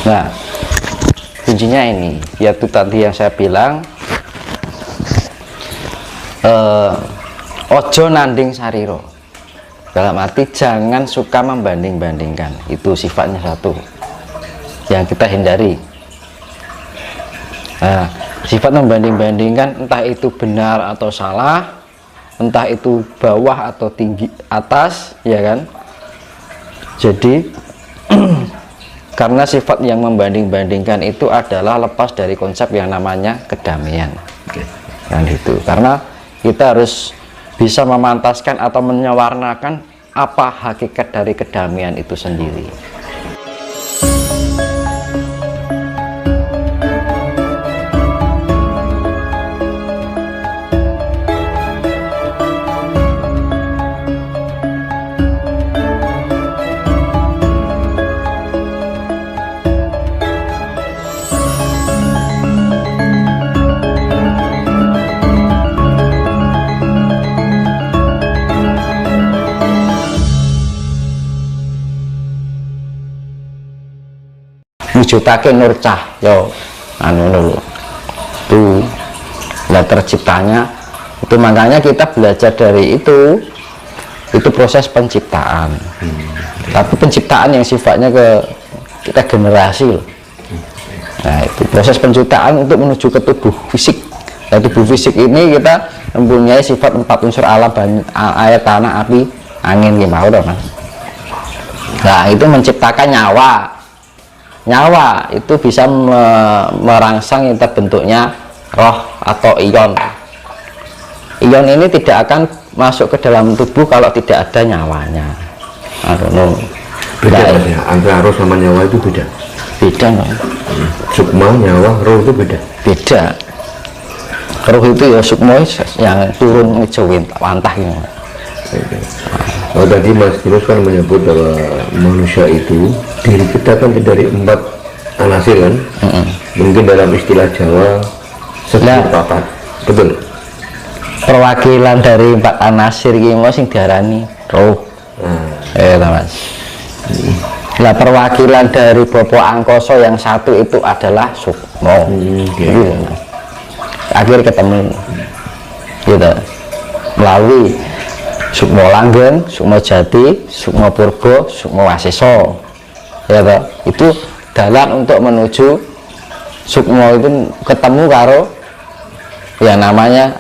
Nah, kuncinya ini, yaitu tadi yang saya bilang, ojo nanding sariro, dalam arti jangan suka membanding-bandingkan. Itu sifatnya satu yang kita hindari. Nah, sifat membanding-bandingkan, entah itu benar atau salah, entah itu bawah atau tinggi atas, ya kan. Jadi karena sifat yang membanding-bandingkan itu adalah lepas dari konsep yang namanya kedamaian. Kan itu. Karena kita harus bisa memantaskan atau menyawarnakan apa hakikat dari kedamaian itu sendiri. Wujudake nur cahya anu dulu itu lah terciptanya itu. Makanya kita belajar dari itu proses penciptaan. Tapi penciptaan yang sifatnya kita generasi loh. Nah, itu proses penciptaan untuk menuju ke tubuh fisik. Nah, tubuh fisik ini kita mempunyai sifat 4 unsur alam, air, tanah, api, angin, gimana Mas. Nah, itu menciptakan nyawa itu bisa merangsang yang terbentuknya roh atau ion. Ion ini tidak akan masuk ke dalam tubuh kalau tidak ada nyawanya. Beda ya, antara roh sama nyawa itu beda. No? Sukma, nyawa, roh itu beda. Roh itu ya sukma yang turun ngejauhin wantah gitu. Oh, tadi Mas Yunus kan menyebut bahwa manusia itu diri kita kan dari 4 anasir kan. Mungkin dalam istilah Jawa sebut papat, betul? Perwakilan dari 4 anasir ini sing diarani roh. Mas. Lah perwakilan dari Bopo Angkoso yang satu itu adalah sukma. Gitu, Mas. Akhir ketemu gitu melalui Sukma Langgeng, Sukma Jati, Sukma Purbo, Sukma Waseso, ya toh? Itu jalan untuk menuju Sukma itu ketemu karo yang namanya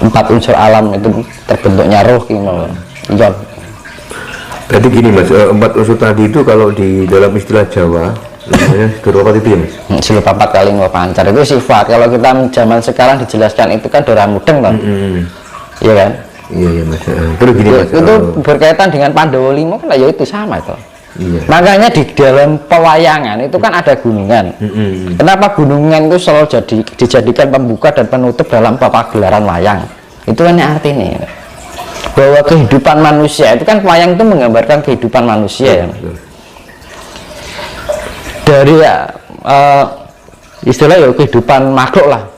4 unsur alam itu terbentuknya roh gitu. Iya. Berarti gini Mas, 4 unsur tadi itu kalau di dalam istilah Jawa namanya Silupapat itu ya Mas? Silupapat kali pancar itu sifat. Kalau kita zaman sekarang dijelaskan itu kan Dora Mudeng toh. Iya kan? Iya Mas. Terus gini Mas, itu berkaitan dengan Pandowo Limo kan ya itu sama itu. Iya. Makanya di dalam pewayangan itu kan ada gunungan. Kenapa gunungan itu selalu dijadikan pembuka dan penutup dalam pagelaran wayang? Itu kan artinya bahwa kehidupan manusia itu kan wayang itu menggambarkan kehidupan manusia ya. Dari istilah ya kehidupan makhluk lah.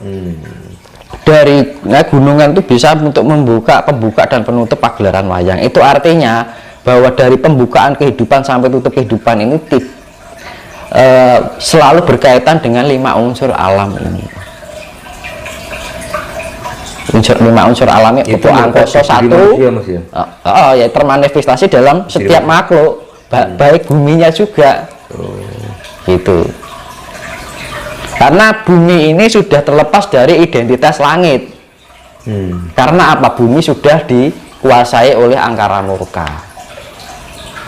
Dari gunungan itu bisa untuk pembuka dan penutup pagelaran wayang. Itu artinya bahwa dari pembukaan kehidupan sampai tutup kehidupan ini selalu berkaitan dengan 5 unsur alam ini. 5 unsur alamnya itu Angkoso 1 ya termanifestasi dalam setiap makhluk, baik buminya juga. Gitu. Karena bumi ini sudah terlepas dari identitas langit. Karena apa? Bumi sudah dikuasai oleh angkara murka.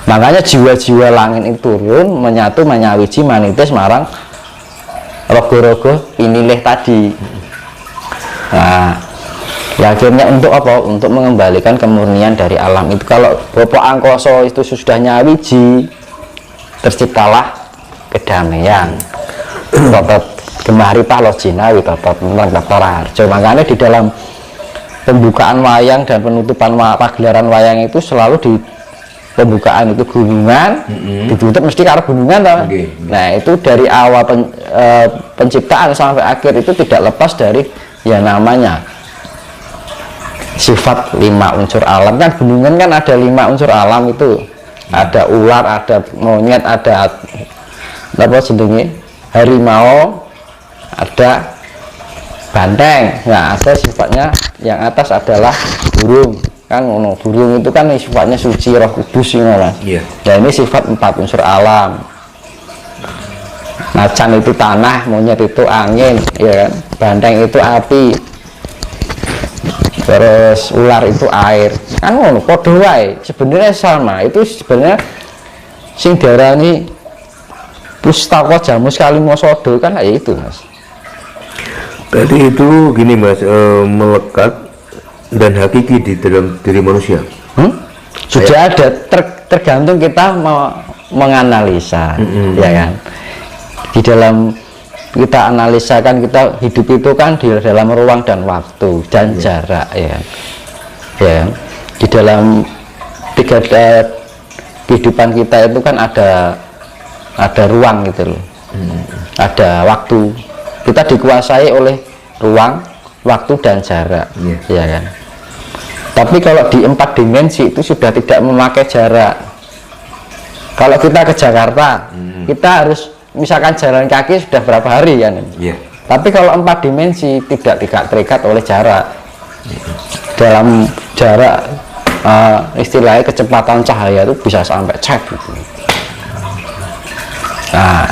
Makanya jiwa-jiwa langit itu turun menyatu menyawiji manitis marang rogo-rogo inilih tadi. Nah, ya akhirnya untuk apa? Untuk mengembalikan kemurnian dari alam itu. Kalau Bopo Angkoso itu sudah nyawiji, terciptalah kedamaian. Gemari Palo Jinawi Dr. Harjo. Makanya di dalam pembukaan wayang dan penutupan pagelaran wayang itu selalu di pembukaan itu gunungan, ditutup mesti karo gunungan toh. Nah, itu dari awal penciptaan sampai akhir itu tidak lepas dari yang namanya sifat 5 unsur alam. Kan gunungan kan ada 5 unsur alam itu. Ada ular, ada monyet, ada apa jenenge harimau, ada banteng. Nah, ada sifatnya yang atas adalah burung. Kan ngono, burung itu kan sifatnya suci, Roh Kudus ini Mas. Iya. Nah, ini sifat 4 unsur alam. Macan itu tanah, monyet itu angin, ya kan? Banteng itu api, terus ular itu air. Kan ngono, padha wae. Sebenarnya sama. Itu sebenarnya sing diarani pustaka jamus kalimosodo kan kayak itu Mas. Berarti itu gini Mas, melekat dan hakiki di dalam diri manusia. Sudah ada, tergantung kita mau menganalisa, ya kan. Di dalam kita analisa kan, kita hidup itu kan di dalam ruang dan waktu dan jarak, ya kan. Ya kan? Di dalam tiga kehidupan kita itu kan ada ruang gitu loh, ada waktu. Kita dikuasai oleh ruang, waktu dan jarak, ya kan. Tapi kalau di 4 dimensi itu sudah tidak memakai jarak. Kalau kita ke Jakarta, kita harus misalkan jalan kaki sudah berapa hari kan. Tapi kalau 4 dimensi tidak terikat oleh jarak. Dalam jarak istilahnya kecepatan cahaya itu bisa sampai cek gitu. Nah,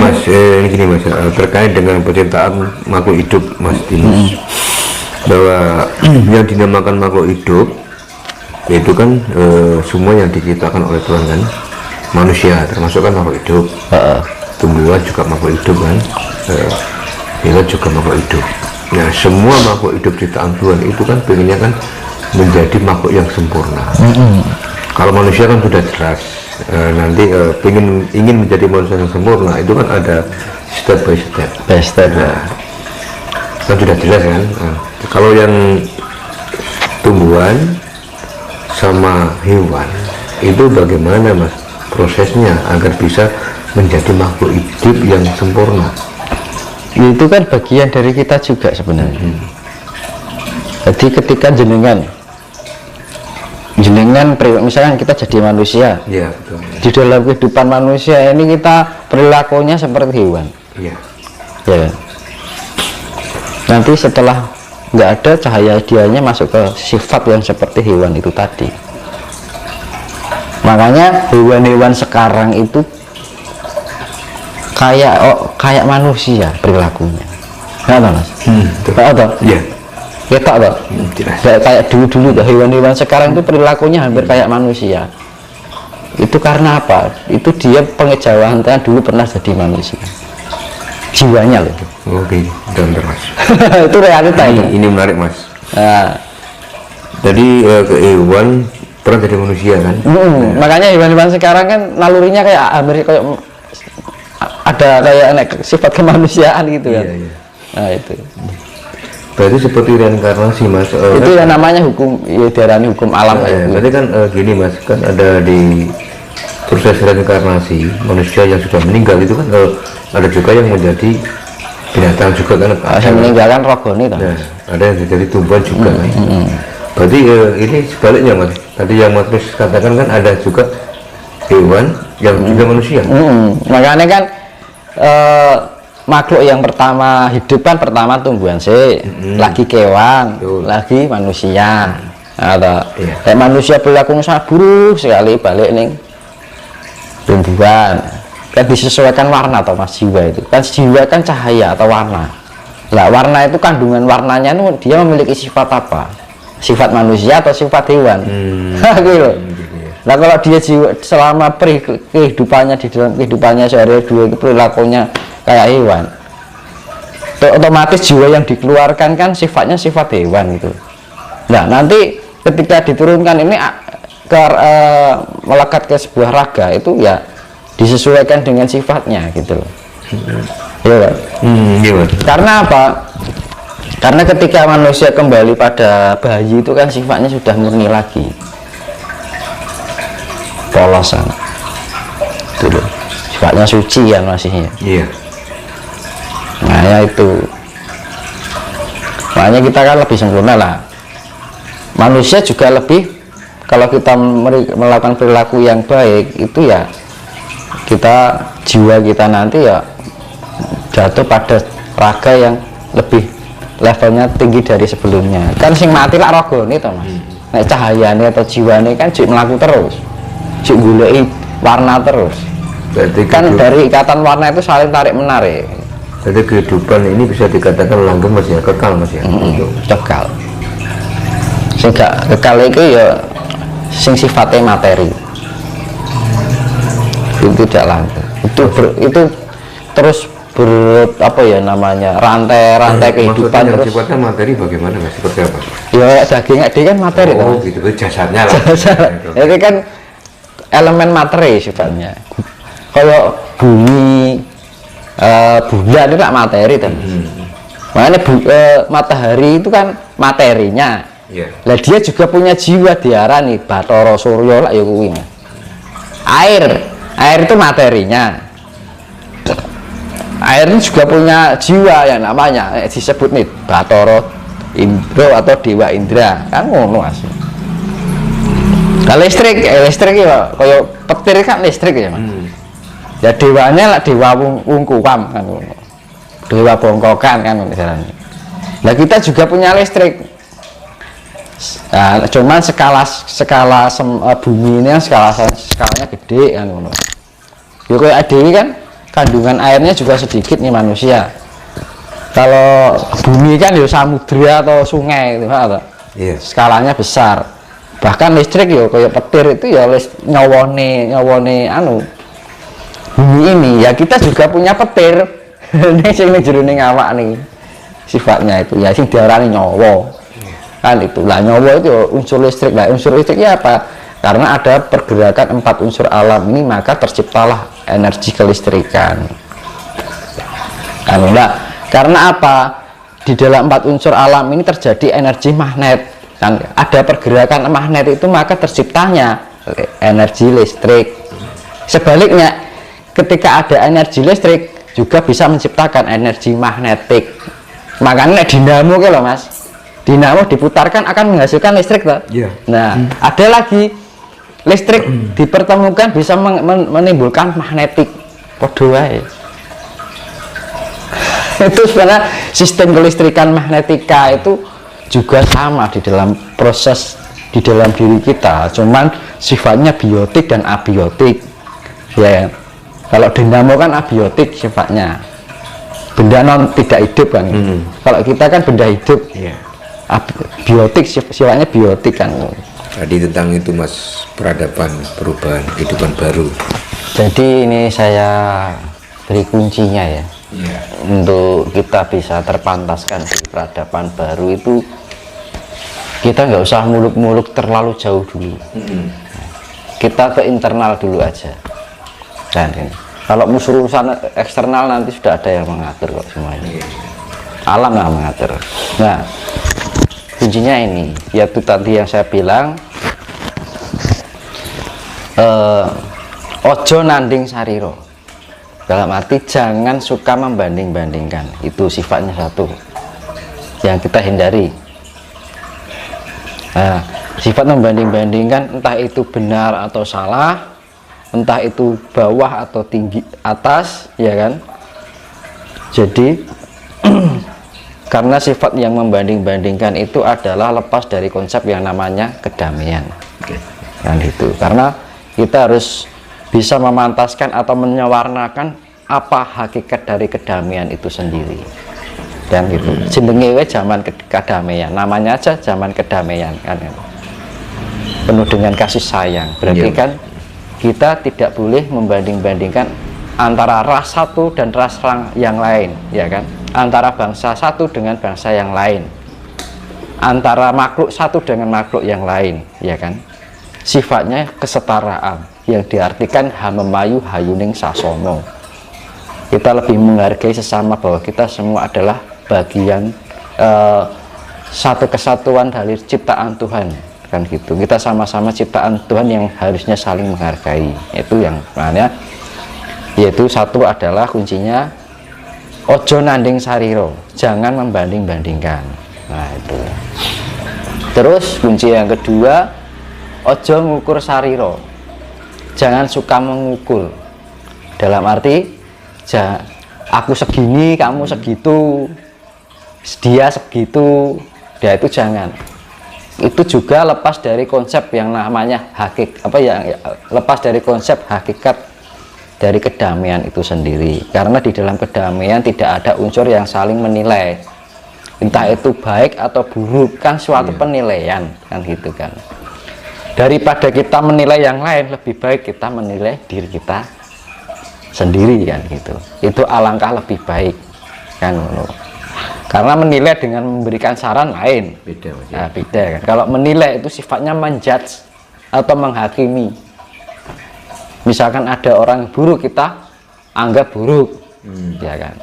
Mas, ini gini Mas, terkait dengan penciptaan makhluk hidup Mas Dimas, bahwa yang dinamakan makhluk hidup yaitu kan semua yang diciptakan oleh Tuhan kan, manusia termasuk kan makhluk hidup, tumbuhan juga makhluk hidup kan, hewan juga makhluk hidup. Nah, semua makhluk hidup ciptaan Tuhan itu kan pengennya kan menjadi makhluk yang sempurna. Kalau manusia kan sudah jelas, nanti ingin menjadi manusia yang sempurna itu kan ada step by step. Kan sudah jelas kan. Kalau yang tumbuhan sama hewan itu bagaimana Mas prosesnya agar bisa menjadi makhluk hidup yang sempurna? Itu kan bagian dari kita juga sebenarnya. Jadi ketika jenengan misalkan kita jadi manusia, ya, betul. Di dalam kehidupan manusia ini kita perilakunya seperti hewan, ya. Nanti setelah nggak ada cahaya dianya masuk ke sifat yang seperti hewan itu tadi. Makanya hewan-hewan sekarang itu kayak manusia perilakunya, nggak tahu Mas? Tahu toh? Iya. Kita toh? Kayak dulu hewan-hewan sekarang itu perilakunya hampir kayak manusia. Itu karena apa? Itu dia pengejauhan dulu pernah jadi manusia. Jiwanya loh. Oke, bentar Mas. Itu realita ini menarik Mas. Nah, jadi hewan pernah jadi manusia kan. Makanya hewan-hewan sekarang kan nalurinya kayak hampir kayak ada kayak sifat kemanusiaan gitu kan. Iya. Nah itu. Berarti seperti reinkarnasi Mas. Itu yang namanya hukum, ya diarani hukum alam. Berarti kan gini Mas, kan ada di proses reinkarnasi manusia yang sudah meninggal itu kan ada juga yang menjadi binatang juga kan. Yang meninggalkan rogoni toh. Nah, ada yang jadi tumbuhan juga kan. Berarti ini sebaliknya Mas. Tadi yang Mas katakan kan ada juga hewan yang juga manusia. Makanya kan makhluk yang pertama hidup kan pertama tumbuhan sih, lagi kewan, lagi manusia. Atau kayak manusia perilakunya sangat buruk sekali, balik nih tumbuhan. Kan disesuaikan warna atau Mas, jiwa itu kan, jiwa kan cahaya atau warna. Lah warna itu kandungan warnanya itu dia memiliki sifat apa? Sifat manusia atau sifat hewan? Gitu. Nah kalau dia jiwa selama kehidupannya di dalam kehidupannya sehari-hari itu perilakunya kayak hewan, otomatis jiwa yang dikeluarkan kan sifatnya sifat hewan gitu. Nah nanti ketika diturunkan ini melekat ke sebuah raga itu ya disesuaikan dengan sifatnya gitu loh. Iya kan? Karena apa? Karena ketika manusia kembali pada bayi itu kan sifatnya sudah murni lagi, polosan itu loh, sifatnya suci ya masihnya. Iya. Nah ya itu, makanya kita kan lebih sempurna lah. Manusia juga lebih, kalau kita melakukan perilaku yang baik itu ya jiwa kita nanti ya jatuh pada raga yang lebih levelnya tinggi dari sebelumnya. Kan sing mati lah ragane to Mas. Nek cahayane atau jiwane kan jik melaku terus, jik goleki warna terus. Berarti kan dari ikatan warna itu saling tarik menarik. Jadi kehidupan ini bisa dikatakan langgeng Mas ya, kekal Mas ya. Kekal. Sing gak kekal itu ya sing sifatnya materi. Itu tidak langgeng. Itu terus apa ya namanya, rantai kehidupan terus. Sifatnya materi bagaimana Mas? Seperti apa? Ya daging dia kan materi. Oh gitu, jasadnya lah. Itu kan elemen materi sifatnya. Kalau bumi, bulan itu kan materi kan. Makanya matahari itu kan materinya. Lah dia juga punya jiwa, diarani Bathara Surya lah ya kuwi. Air itu materinya. Air ini juga punya jiwa yang namanya disebut nih Bathara Indra atau Dewa Indra, kan ngono Mas. Nah, listrik ya kaya petir kan listrik ya Mas. Ya dewanya lah dewa wungkuam kan ngono. Dewa bongkokan kan misalnya. Nah kita juga punya listrik. Nah, cuman skala bumi ini skalanya gede kan ngono. Ya kayak adewi kan kandungan airnya juga sedikit nih manusia. Kalau bumi kan ya samudra atau sungai gitu kan. Skalanya besar. Bahkan listrik ya kayak petir itu ya nyawone bumi ini. Ya kita juga punya petir. Ini sing jroning awak nih. Sifatnya itu ya sing diarani nyawa. Kan itu lah, nyawa itu unsur listrik. Lah unsur listriknya apa? Karena ada pergerakan 4 unsur alam ini, maka terciptalah energi kelistrikan. Nah, karena apa? Di dalam 4 unsur alam ini terjadi energi magnet. Kan ada pergerakan magnet itu, maka terciptanya energi listrik. Sebaliknya, ketika ada energi listrik juga bisa menciptakan energi magnetik. Makanya dinamo gitu loh Mas. Dinamo diputarkan akan menghasilkan listrik toh. Nah, ada lagi listrik dipertemukan bisa menimbulkan magnetik. Podo wae. Itu sebenarnya sistem kelistrikan magnetika itu juga sama di dalam proses di dalam diri kita, cuman sifatnya biotik dan abiotik. Ya, kalau dinamo kan abiotik sifatnya, benda non tidak hidup kan. Kalau kita kan benda hidup. Biotik sifatnya biotik kan. Tadi tentang itu Mas, peradaban, perubahan, kehidupan baru. Jadi ini saya beri kuncinya ya. Untuk kita bisa terpantaskan di peradaban baru itu, kita nggak usah muluk-muluk terlalu jauh dulu. Kita ke internal dulu aja. Dan ini, kalau urusan eksternal nanti sudah ada yang mengatur kok semuanya. Alam yang mengatur. Nah, kuncinya ini, yaitu tadi yang saya bilang, ojo nanding sariro. Dalam arti jangan suka membanding-bandingkan. Itu sifatnya satu yang kita hindari. Nah, sifat membanding-bandingkan, entah itu benar atau salah, entah itu bawah atau tinggi atas, ya kan. Jadi karena sifat yang membanding-bandingkan itu adalah lepas dari konsep yang namanya kedamaian. Yang itu, karena kita harus bisa memantaskan atau menyawarnakan apa hakikat dari kedamaian itu sendiri. Dan gitu, jenenge zaman kedamaian, namanya aja zaman kedamaian kan. Penuh dengan kasih sayang. Berarti kan kita tidak boleh membanding-bandingkan antara ras satu dan ras yang lain, ya kan? Antara bangsa satu dengan bangsa yang lain, antara makhluk satu dengan makhluk yang lain, ya kan? Sifatnya kesetaraan yang diartikan hamemayu hayuning sasono. Kita lebih menghargai sesama, bahwa kita semua adalah bagian satu kesatuan dari ciptaan Tuhan, kan gitu. Kita sama-sama ciptaan Tuhan yang harusnya saling menghargai. Itu yang namanya, yaitu satu adalah kuncinya ojo nanding sariro, jangan membanding-bandingkan. Nah itu. Terus kunci yang kedua, ojo ngukur sariro, jangan suka mengukur. dalam arti aku segini, kamu segitu, dia segitu, dia itu jangan. Itu juga lepas dari konsep yang namanya lepas dari konsep hakikat dari kedamaian itu sendiri. Karena di dalam kedamaian tidak ada unsur yang saling menilai, entah itu baik atau buruk, kan suatu penilaian kan gitu kan. Daripada kita menilai yang lain, lebih baik kita menilai diri kita sendiri kan gitu. Itu alangkah lebih baik kan. Karena menilai dengan memberikan saran lain, beda, nah, beda kan. Kalau menilai itu sifatnya menjudge atau menghakimi. Misalkan ada orang buruk, kita anggap buruk, ya kan.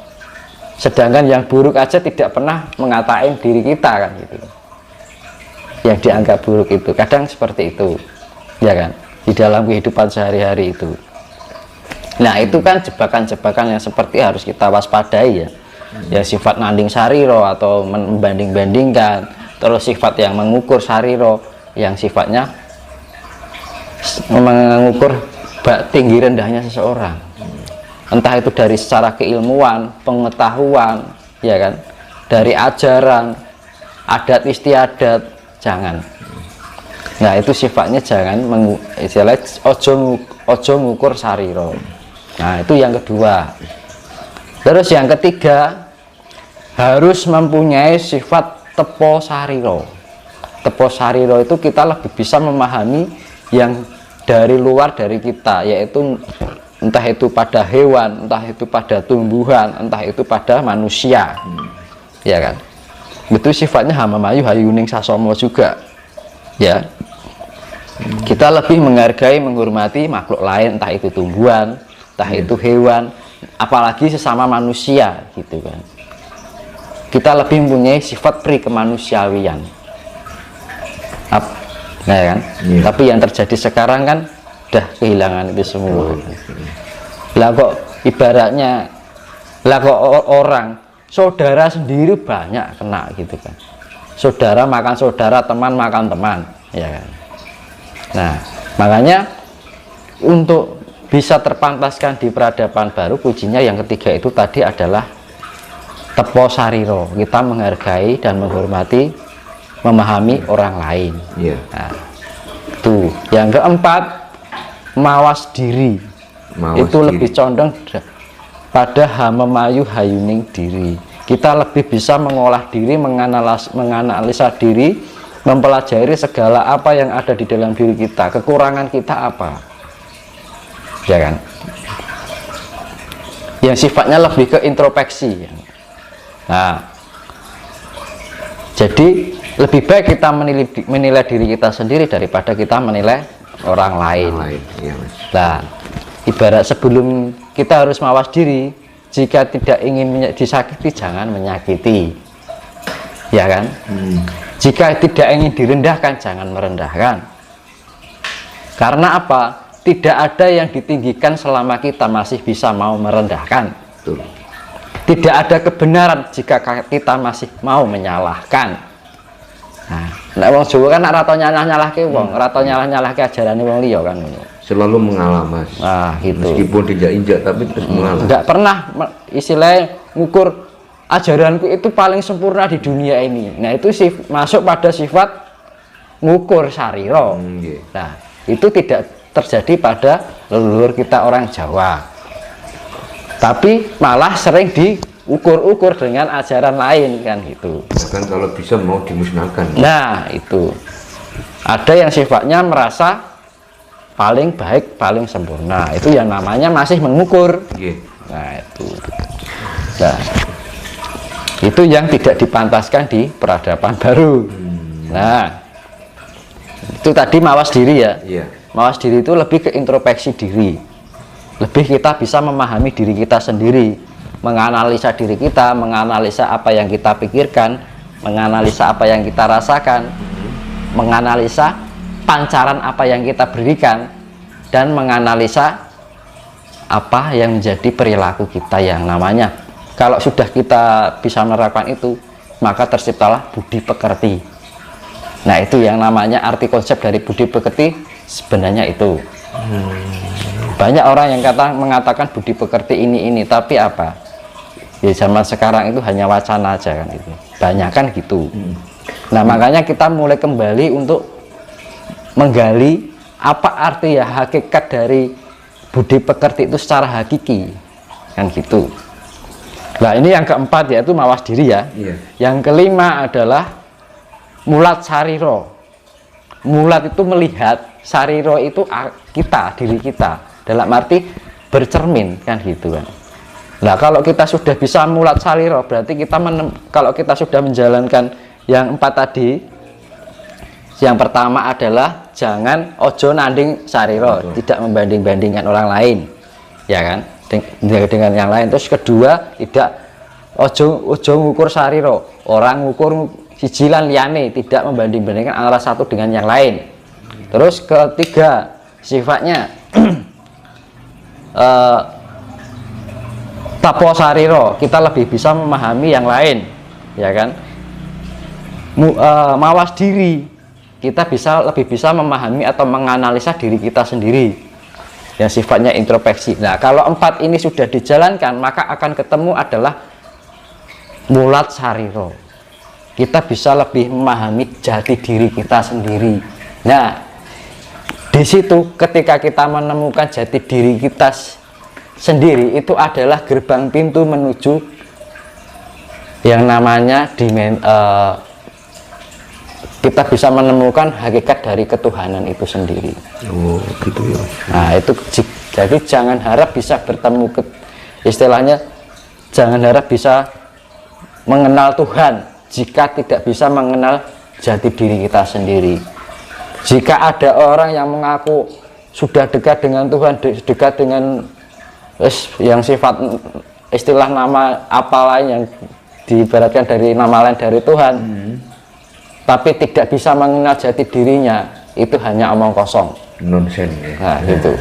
Sedangkan yang buruk aja tidak pernah mengatain diri kita kan gitu. Yang dianggap buruk itu kadang seperti itu, ya kan, di dalam kehidupan sehari-hari itu. Nah itu kan jebakan-jebakan yang seperti harus kita waspadai ya. Ya sifat nanding sariro atau membanding-bandingkan, terus sifat yang mengukur sariro, yang sifatnya mengukur tinggi rendahnya seseorang, entah itu dari secara keilmuan, pengetahuan, ya kan, dari ajaran, adat istiadat, jangan. Nah itu sifatnya jangan istilahnya ojo ngukur sariro. Nah itu yang kedua. Terus yang ketiga, harus mempunyai sifat tepo sariro. Tepo sariro itu kita lebih bisa memahami yang dari luar dari kita, yaitu entah itu pada hewan, entah itu pada tumbuhan, entah itu pada manusia, ya kan. Itu sifatnya hamamayu hayuning sasomo juga, ya. Kita lebih menghargai, menghormati makhluk lain, entah itu tumbuhan, entah itu hewan, apalagi sesama manusia gitu kan. Kita lebih mempunyai sifat pri kemanusiawian, nah kan. Tapi yang terjadi sekarang kan udah kehilangan itu semua. Lah kok ibaratnya, lah kok orang saudara sendiri banyak kena gitu kan. Saudara makan saudara, teman makan teman, ya kan. Nah makanya untuk bisa terpantaskan di peradaban baru, kuncinya yang ketiga itu tadi adalah tepo sariro. Kita menghargai dan menghormati, memahami orang lain. Nah, itu yang keempat, mawas diri. Itu lebih condong pada hamamayu hayuning diri. Kita lebih bisa mengolah diri, menganalisa diri, mempelajari segala apa yang ada di dalam diri kita, kekurangan kita apa, ya kan, yang sifatnya lebih ke introspeksi. Nah jadi lebih baik kita menilai diri kita sendiri daripada kita menilai orang lain. Nah ibarat sebelum kita harus mawas diri, jika tidak ingin disakiti jangan menyakiti, ya kan. Jika tidak ingin direndahkan jangan merendahkan. Karena apa? Tidak ada yang ditinggikan selama kita masih bisa mau merendahkan. Tidak ada kebenaran jika kita masih mau menyalahkan. Nah, wong Jawa kan rato nyalah-nyalahke wong, rato nyalah-nyalahke ajarane wong liya kan. Selalu mengalah, Mas. Nah, gitu. Meskipun tidak-injak tapi terus mengalah. Enggak pernah istilahnya ngukur ajaranku itu paling sempurna di dunia ini. Nah, itu masuk pada sifat ngukur sariro. Nah, itu tidak terjadi pada leluhur kita orang Jawa. Tapi malah sering diukur-ukur dengan ajaran lain kan gitu. Bahkan kalau bisa mau dimusnahkan. Nah itu ada yang sifatnya merasa paling baik, paling sempurna. Itu yang namanya masih mengukur. Nah itu yang tidak dipantaskan di peradaban baru. Nah itu tadi mawas diri ya. Mawas diri itu lebih ke introspeksi diri. Lebih kita bisa memahami diri kita sendiri, menganalisa diri kita, menganalisa apa yang kita pikirkan, menganalisa apa yang kita rasakan, menganalisa pancaran apa yang kita berikan, dan menganalisa apa yang menjadi perilaku kita yang namanya. Kalau sudah kita bisa menerapkan itu, maka terciptalah budi pekerti. Nah itu yang namanya arti konsep dari budi pekerti sebenarnya itu. Banyak orang yang mengatakan budi pekerti ini, tapi apa? Di zaman sekarang itu hanya wacana aja kan itu. Banyak kan gitu. Nah, makanya kita mulai kembali untuk menggali apa arti ya hakikat dari budi pekerti itu secara hakiki. Kan gitu. Nah, ini yang keempat yaitu mawas diri ya. Yang kelima adalah mulat sariro. Mulat itu melihat, sariro itu kita, diri kita. Dalam arti bercermin kan gitu kan. Nah, kalau kita sudah bisa mulat sariro, berarti kita kalau kita sudah menjalankan yang 4 tadi, yang pertama adalah jangan ojo nanding sariro, tidak membanding-bandingkan orang lain, ya kan, dengan yang lain. Terus kedua, tidak ojo ngukur sariro, orang ngukur sijilan liane, tidak membanding-bandingkan antara satu dengan yang lain. Terus ketiga, sifatnya tapo sariro, kita lebih bisa memahami yang lain, ya kan. Mawas diri, kita lebih bisa memahami atau menganalisa diri kita sendiri yang sifatnya introspeksi. Nah, kalau 4 ini sudah dijalankan, maka akan ketemu adalah mulat sariro. Kita bisa lebih memahami jati diri kita sendiri. Nah, di situ ketika kita menemukan jati diri kita sendiri, itu adalah gerbang pintu menuju yang namanya kita bisa menemukan hakikat dari ketuhanan itu sendiri. Oh, gitu ya. Nah, itu jadi jangan harap bisa bertemu istilahnya jangan harap bisa mengenal Tuhan jika tidak bisa mengenal jati diri kita sendiri. Jika ada orang yang mengaku sudah dekat dengan Tuhan, dekat dengan yang sifat istilah nama apa lain yang diibaratkan dari nama lain dari Tuhan, tapi tidak bisa mengenal jati dirinya, itu hanya omong kosong, nonsen ya. Nah, gitu.